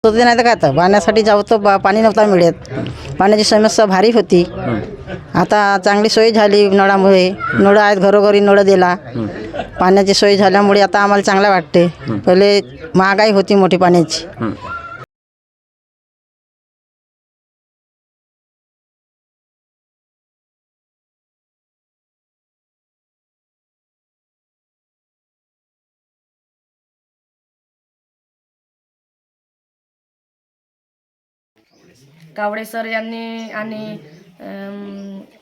होते नाही तर काय आता पाण्यासाठी जाऊ तर पाणी नव्हता मिळत. पाण्याची समस्या भारी होती. आता चांगली सोय झाली नळामुळे. नळ आहेत घरोघरी नळ दिला. पाण्याची सोय झाल्यामुळे आता आम्हाला चांगलं वाटते. पहिले महागाई होती मोठी पाण्याची. कावडे सर यांनी आणि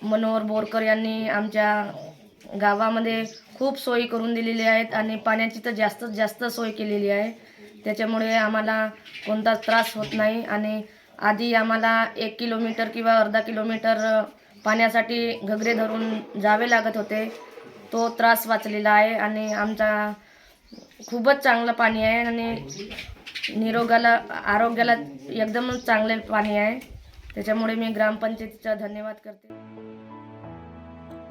मनोहर बोरकर यांनी आमच्या गावामध्ये खूप सोयी करून दिलेली आहेत आणि पाण्याची तर जास्तीत जास्त सोय केलेली आहे. त्याच्यामुळे आम्हाला कोणताच त्रास होत नाही. आणि आधी आम्हाला 1 किलोमीटर किंवा अर्धा किलोमीटर पाण्यासाठी घगरे धरून जावे लागत होते. तो त्रास वाचलेला आहे आणि आमचा खूपच चांगलं पाणी आहे आणि आरोग्याला एकदम चांगले पाणी आहे. त्याच्यामुळे मी ग्रामपंचायतीचा धन्यवाद करते.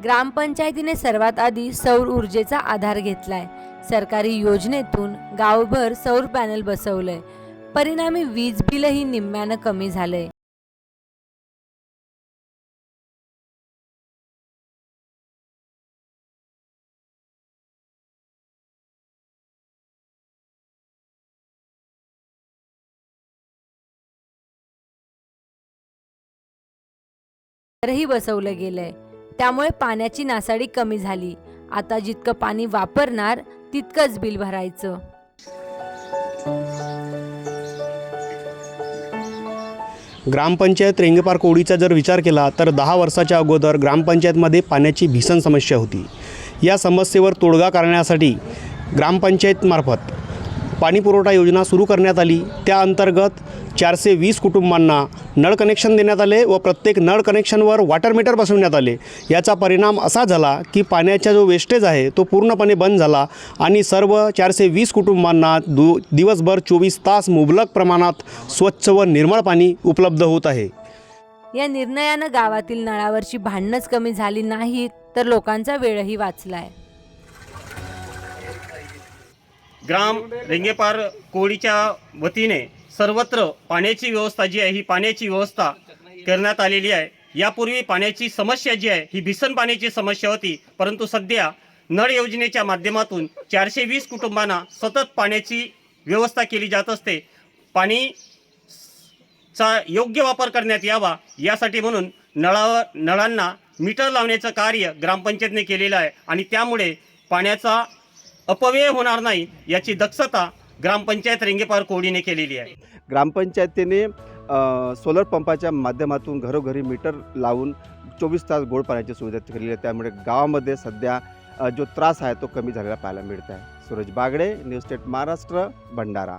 ग्रामपंचायतीने सर्वात आधी सौर ऊर्जेचा आधार घेतलाय. सरकारी योजनेतून गावभर सौर पॅनल बसवलंय. परिणामी वीज बिलही निम्म्यानं कमी झालंय. घरही बसवलं गेलंय. त्यामुळे पाण्याची नासाडी कमी झाली. आता जितकं पाणी वापरणार तितकंच बिल भरायचं. ग्रामपंचायत रेंगेपार कोडीचा जर विचार केला तर 10 वर्षाच्या अगोदर ग्रामपंचायतमध्ये पाण्याची भीषण समस्या होती. या समस्येवर तोडगा काढण्यासाठी ग्रामपंचायतमार्फत पाणीपुरवठा योजना सुरू करण्यात आली. त्या अंतर्गत 420 कुटुंबांना नळ कनेक्शन देण्यात आले व प्रत्येक नळ कनेक्शनवर वॉटर मीटर बसवण्यात आले. याचा परिणाम असा झाला की पाण्याचा जो वेस्टेज आहे तो पूर्णपणे बंद झाला आणि सर्व 420 कुटुंबांना दिवसभर 24 तास मुबलक प्रमाणात स्वच्छ व निर्मळ पाणी उपलब्ध होत आहे. या निर्णयानं गावातील नळावरची भांडणच कमी झाली नाहीत तर लोकांचा वेळही वाचलाय. ग्राम रेंगेपार कोळीच्या वतीने सर्वत्र पाण्याची व्यवस्था जी आहे ही पाण्याची व्यवस्था करण्यात आलेली आहे. यापूर्वी पाण्याची समस्या जी आहे ही भीषण पाण्याची समस्या होती, परंतु सध्या नळ योजनेच्या माध्यमातून 420 कुटुंबांना सतत पाण्याची व्यवस्था केली जात असते. पाणीचा योग्य वापर करण्यात यावा यासाठी म्हणून नळांना मीटर लावण्याचं कार्य ग्रामपंचायतने केलेलं आहे आणि त्यामुळे पाण्याचा अपव्यय होणार नाही याची दक्षता ग्रामपंचायत रेंगेपार कोडीने केलेली आहे. ग्रामपंचायतीने सोलर पंपाच्या माध्यमातून घरोघरी मीटर लावून 24 तास गोड पाण्याची सुविधा केलेली आहे. त्यामुळे गावामध्ये सध्या जो त्रास आहे तो कमी झालेला पाहायला मिळत आहे. Suraj Bagde, news state Maharashtra, Bhandara.